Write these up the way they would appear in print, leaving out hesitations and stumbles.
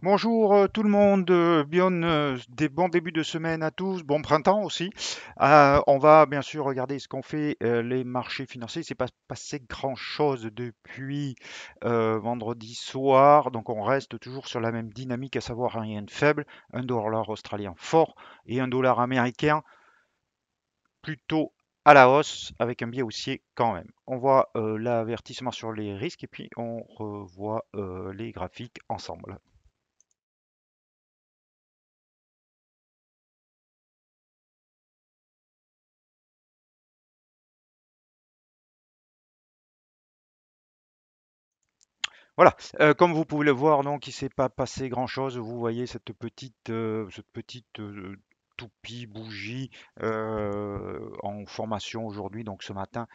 Bonjour tout le monde, des bons débuts de semaine à tous, bon printemps aussi. On va bien sûr regarder ce qu'ont fait les marchés financiers. Il s'est pas passé grand-chose depuis vendredi soir, donc on reste toujours sur la même dynamique, à savoir un yen faible, un dollar australien fort et un dollar américain plutôt à la hausse avec un biais haussier quand même. On voit l'avertissement sur les risques et puis on revoit les graphiques ensemble. Voilà, comme vous pouvez le voir, donc il s'est pas passé grand-chose. Vous voyez cette petite toupie, bougie en formation aujourd'hui, donc ce matin,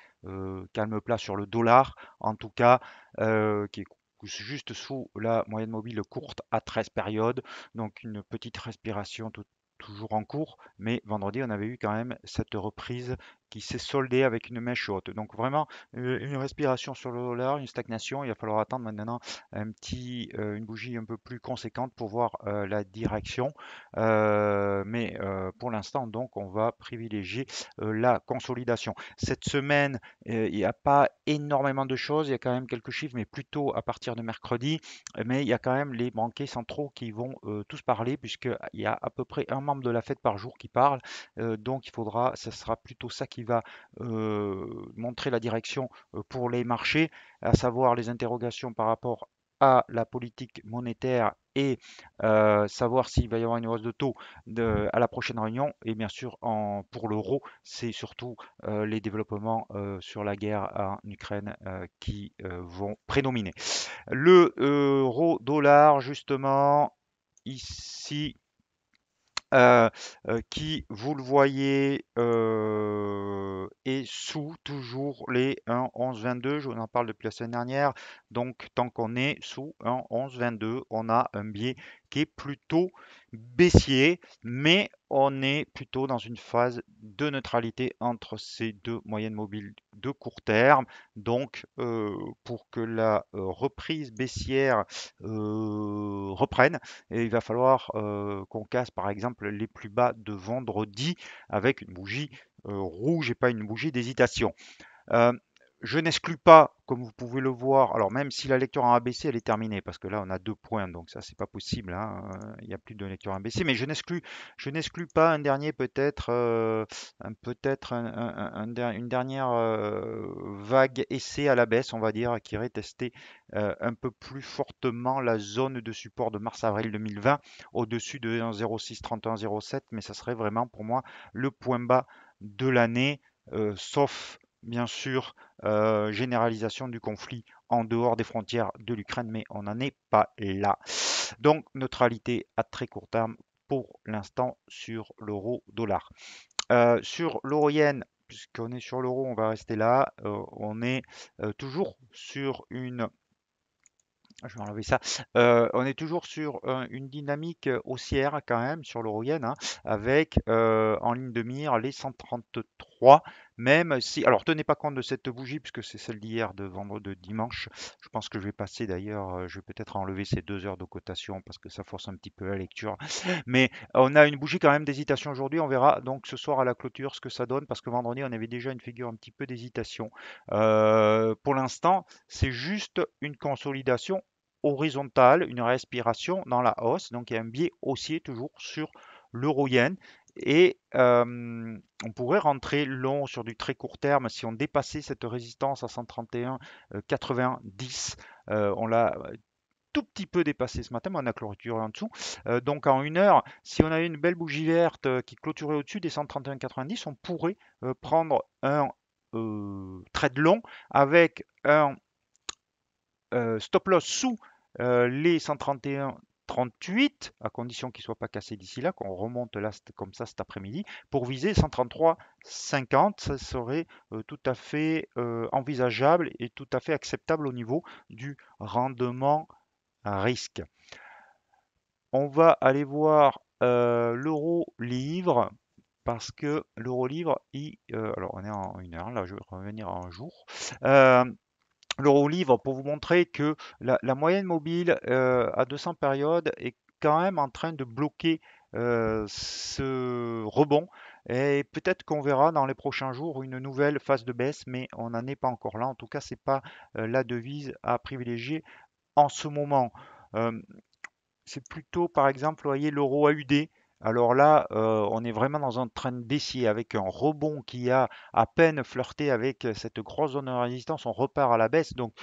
calme plat sur le dollar, en tout cas, qui est juste sous la moyenne mobile courte à 13 périodes, donc une petite respiration toujours en cours, mais vendredi, on avait eu quand même cette reprise qui s'est soldée avec une mèche haute. Donc vraiment, une respiration sur le dollar, une stagnation. Il va falloir attendre maintenant une bougie un peu plus conséquente pour voir la direction. Mais pour l'instant, donc, on va privilégier la consolidation. Cette semaine, il n'y a pas énormément de choses. Il y a quand même quelques chiffres, mais plutôt à partir de mercredi. Mais il y a quand même les banquiers centraux qui vont tous parler, puisqu'il y a à peu près un membre de la Fed par jour qui parle. Donc, ce sera plutôt ça qui va montrer la direction pour les marchés, à savoir les interrogations par rapport à la politique monétaire et savoir s'il va y avoir une hausse de taux à la prochaine réunion. Et bien sûr, pour l'euro, c'est surtout les développements sur la guerre en Ukraine qui vont prédominer. Le euro-dollar, justement, ici, euh, qui, vous le voyez, est sous toujours les 1,1122. Je vous en parle depuis la semaine dernière. Donc, tant qu'on est sous 1,1122, on a un biais qui est plutôt baissier, mais on est plutôt dans une phase de neutralité entre ces deux moyennes mobiles de court terme. Donc, pour que la reprise baissière reprenne, et il va falloir qu'on casse par exemple les plus bas de vendredi avec une bougie rouge et pas une bougie d'hésitation. Euh, je n'exclus pas, comme vous pouvez le voir, alors même si la lecture en ABC elle est terminée, parce que là on a 2 points, donc ça c'est pas possible, hein, il n'y a plus de lecture en ABC, mais je n'exclus pas un dernier peut-être, une dernière vague essai à la baisse, on va dire, qui irait tester un peu plus fortement la zone de support de mars-avril 2020, au-dessus de 1,0631-0,7, mais ça serait vraiment pour moi le point bas de l'année, sauf bien sûr, généralisation du conflit en dehors des frontières de l'Ukraine, mais on n'en est pas là. Donc, neutralité à très court terme pour l'instant sur l'euro-dollar. Sur l'euro-yen, puisqu'on est sur l'euro, on va rester là. On est toujours sur une je vais enlever ça. On est toujours sur une dynamique haussière quand même sur l'euro-yen, hein, avec en ligne de mire les 133, même si... Alors tenez pas compte de cette bougie puisque c'est celle d'hier, de vendredi, de dimanche. Je pense que je vais passer d'ailleurs, je vais peut-être enlever ces 2 heures de cotation parce que ça force un petit peu la lecture. Mais on a une bougie quand même d'hésitation aujourd'hui. On verra donc ce soir à la clôture ce que ça donne parce que vendredi on avait déjà une figure un petit peu d'hésitation. Pour l'instant, c'est juste une consolidation horizontale, une respiration dans la hausse. Donc il y a un biais haussier toujours sur l'euro-yen. Et on pourrait rentrer long sur du très court terme si on dépassait cette résistance à 131, 90. On l'a tout petit peu dépassé ce matin, mais on a clôturé en dessous. Donc en 1 heure, si on avait une belle bougie verte qui clôturait au-dessus des 131,90, on pourrait prendre un trade long avec un stop loss sous les 131,38, à condition qu'il ne soit pas cassé d'ici là, qu'on remonte là comme ça cet après-midi, pour viser 133,50. Ça serait tout à fait envisageable et tout à fait acceptable au niveau du rendement à risque. On va aller voir l'euro-livre parce que l'euro-livre, alors on est en 1 heure, là je vais revenir en jour. Euh, l'euro livre pour vous montrer que la moyenne mobile à 200 périodes est quand même en train de bloquer ce rebond. Et peut-être qu'on verra dans les prochains jours une nouvelle phase de baisse, mais on n'en est pas encore là. En tout cas, c'est pas la devise à privilégier en ce moment. Euh, c'est plutôt, par exemple, vous voyez, l'euro AUD. Alors là, on est vraiment dans un train baissier avec un rebond qui a à peine flirté avec cette grosse zone de résistance. On repart à la baisse. Donc,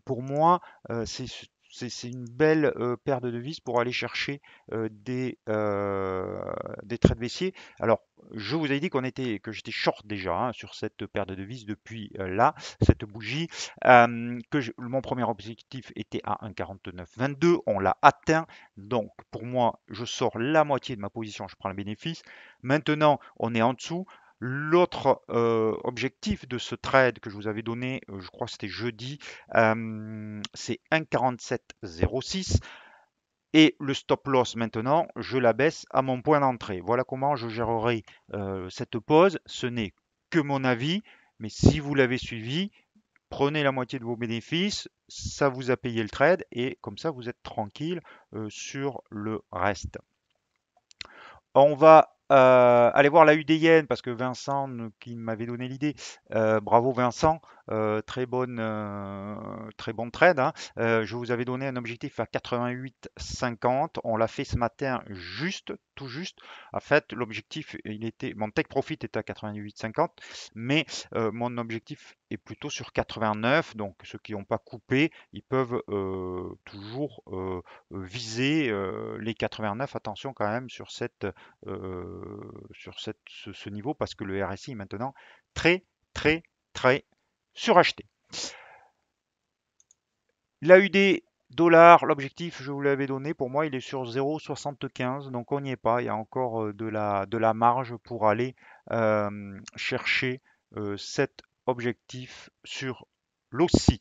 pour moi, c'est une belle paire de devises pour aller chercher des trades baissiers. Alors, je vous ai dit que j'étais short déjà hein, sur cette paire de devises depuis là, cette bougie. Mon premier objectif était à 1,4922. On l'a atteint. Donc, pour moi, je sors la moitié de ma position, je prends le bénéfice. Maintenant, on est en dessous. L'autre objectif de ce trade que je vous avais donné, je crois que c'était jeudi, c'est 1,4706. Et le stop loss maintenant, je l'abaisse à mon point d'entrée. Voilà comment je gérerai cette pause. Ce n'est que mon avis, mais si vous l'avez suivi, prenez la moitié de vos bénéfices, ça vous a payé le trade et comme ça vous êtes tranquille sur le reste. On va aller voir la UDN parce que Vincent qui m'avait donné l'idée, bravo Vincent, très bon trade, hein. Je vous avais donné un objectif à 88,50. On l'a fait ce matin juste, tout juste. En fait, l'objectif, mon take profit était à 88,50, mais mon objectif est plutôt sur 89. Donc ceux qui n'ont pas coupé, ils peuvent toujours viser les 89. Attention quand même ce niveau parce que le RSI est maintenant très, très, très suracheté. L'AUD dollar, l'objectif, je vous l'avais donné, pour moi, il est sur 0,75, donc on n'y est pas. Il y a encore de la marge pour aller chercher cet objectif sur l'OSCI.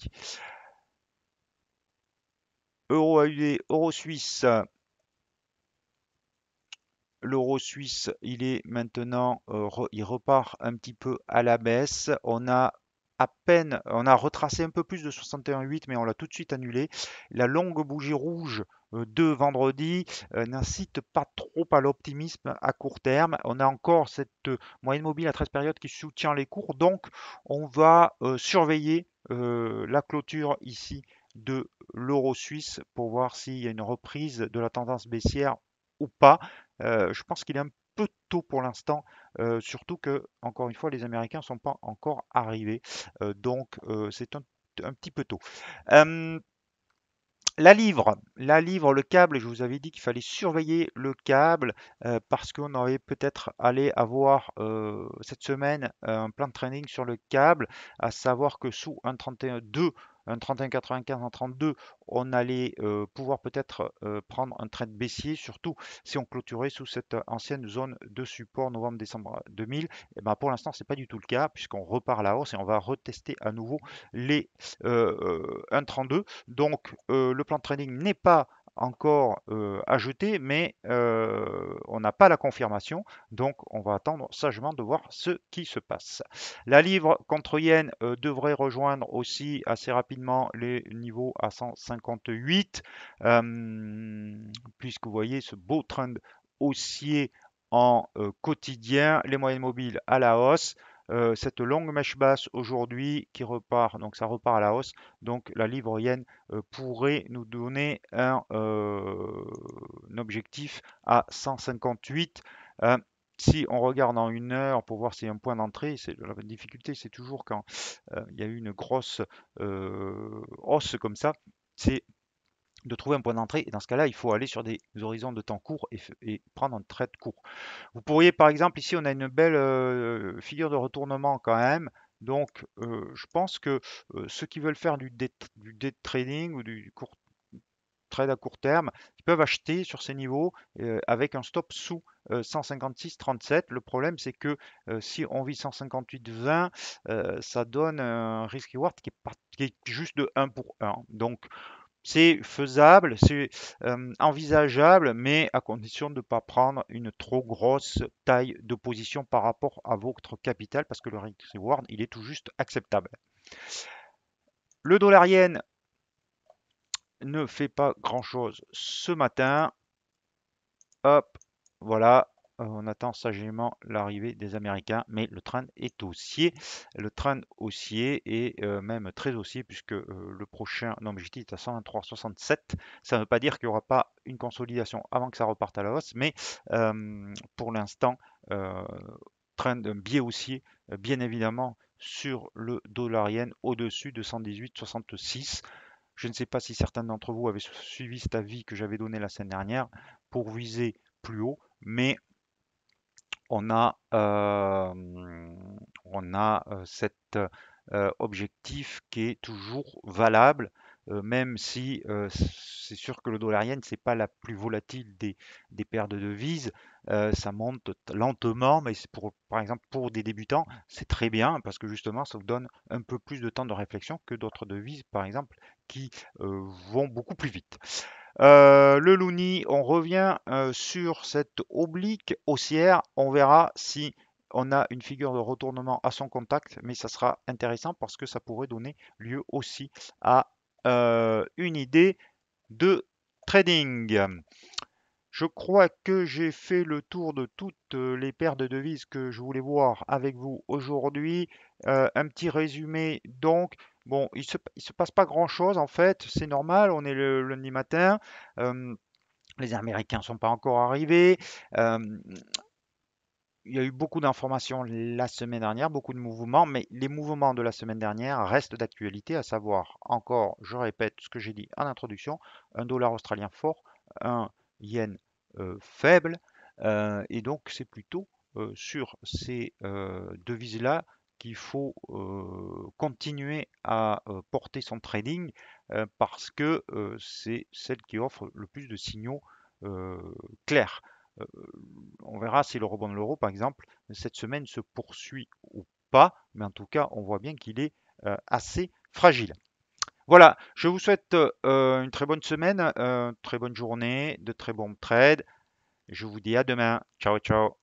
Euro AUD, euro suisse. L'euro suisse, il est maintenant, il repart un petit peu à la baisse. On a retracé un peu plus de 61,8, mais on l'a tout de suite annulé. La longue bougie rouge de vendredi n'incite pas trop à l'optimisme à court terme. On a encore cette moyenne mobile à 13 périodes qui soutient les cours, donc on va surveiller la clôture ici de l'euro suisse pour voir s'il y a une reprise de la tendance baissière ou pas. Je pense qu'il est un peu tôt pour l'instant, surtout que, encore une fois, les Américains ne sont pas encore arrivés, donc c'est un petit peu tôt. Euh, la livre, le câble, je vous avais dit qu'il fallait surveiller le câble parce qu'on aurait peut-être allé avoir cette semaine un plan de training sur le câble, à savoir que sous un 31,2, un 31,95, un 32, on allait pouvoir peut-être prendre un trade baissier, surtout si on clôturait sous cette ancienne zone de support novembre-décembre 2000. Et ben pour l'instant, c'est pas du tout le cas puisqu'on repart à la hausse et on va retester à nouveau les 1,32. Donc, le plan de trading n'est pas encore à jeter, mais on n'a pas la confirmation. Donc, on va attendre sagement de voir ce qui se passe. La livre contre yen devrait rejoindre aussi assez rapidement les niveaux à 158, puisque vous voyez ce beau trend haussier en quotidien, les moyennes mobiles à la hausse. Cette longue mèche basse aujourd'hui qui repart, donc ça repart à la hausse. Donc la livre yen pourrait nous donner un objectif à 158. Euh, Si on regarde en une heure pour voir s'il y a un point d'entrée, la difficulté, c'est toujours quand il y a eu une grosse hausse comme ça, c'est de trouver un point d'entrée. Et dans ce cas-là, il faut aller sur des horizons de temps courts et prendre un trade court. Vous pourriez, par exemple, ici, on a une belle figure de retournement quand même. Donc, je pense que ceux qui veulent faire du day trading ou du court trade à court terme, ils peuvent acheter sur ces niveaux avec un stop sous 156,37. Le problème, c'est que si on vit 158,20, ça donne un risk reward qui est juste de 1 pour 1. Donc, c'est faisable, c'est envisageable, mais à condition de ne pas prendre une trop grosse taille de position par rapport à votre capital, parce que le risk reward, il est tout juste acceptable. Le dollar yen ne fait pas grand-chose ce matin. Hop, voilà. On attend sagement l'arrivée des Américains, mais le trend est haussier. Le trend haussier est même très haussier puisque le prochain objectif est à 123,67. Ça ne veut pas dire qu'il n'y aura pas une consolidation avant que ça reparte à la hausse, mais pour l'instant, euh, trend biais haussier, bien évidemment, sur le dollar yen au-dessus de 118,66. Je ne sais pas si certains d'entre vous avaient suivi cet avis que j'avais donné la semaine dernière pour viser plus haut, mais on a, cet objectif qui est toujours valable, même si c'est sûr que le dollar yen, c'est pas la plus volatile des paires de devises. Ça monte lentement, mais c'est par exemple, pour des débutants, c'est très bien parce que justement, ça vous donne un peu plus de temps de réflexion que d'autres devises, par exemple, qui vont beaucoup plus vite. Le Loonie, on revient sur cette oblique haussière. On verra si on a une figure de retournement à son contact, mais ça sera intéressant parce que ça pourrait donner lieu aussi à une idée de trading. Je crois que j'ai fait le tour de toutes les paires de devises que je voulais voir avec vous aujourd'hui. Un petit résumé donc. Bon, il se passe pas grand-chose en fait, c'est normal, on est le lundi matin. Euh, les Américains ne sont pas encore arrivés. Euh, il y a eu beaucoup d'informations la semaine dernière, beaucoup de mouvements, mais les mouvements de la semaine dernière restent d'actualité, à savoir, encore, je répète ce que j'ai dit en introduction, un dollar australien fort, un yen faible, et donc c'est plutôt sur ces devises-là qu'il faut continuer à porter son trading parce que c'est celle qui offre le plus de signaux euh, clairs. Euh, on verra si le rebond de l'euro, par exemple, cette semaine se poursuit ou pas, mais en tout cas, on voit bien qu'il est assez fragile. Voilà, je vous souhaite une très bonne semaine, très bonne journée, de très bons trades. Je vous dis à demain. Ciao, ciao.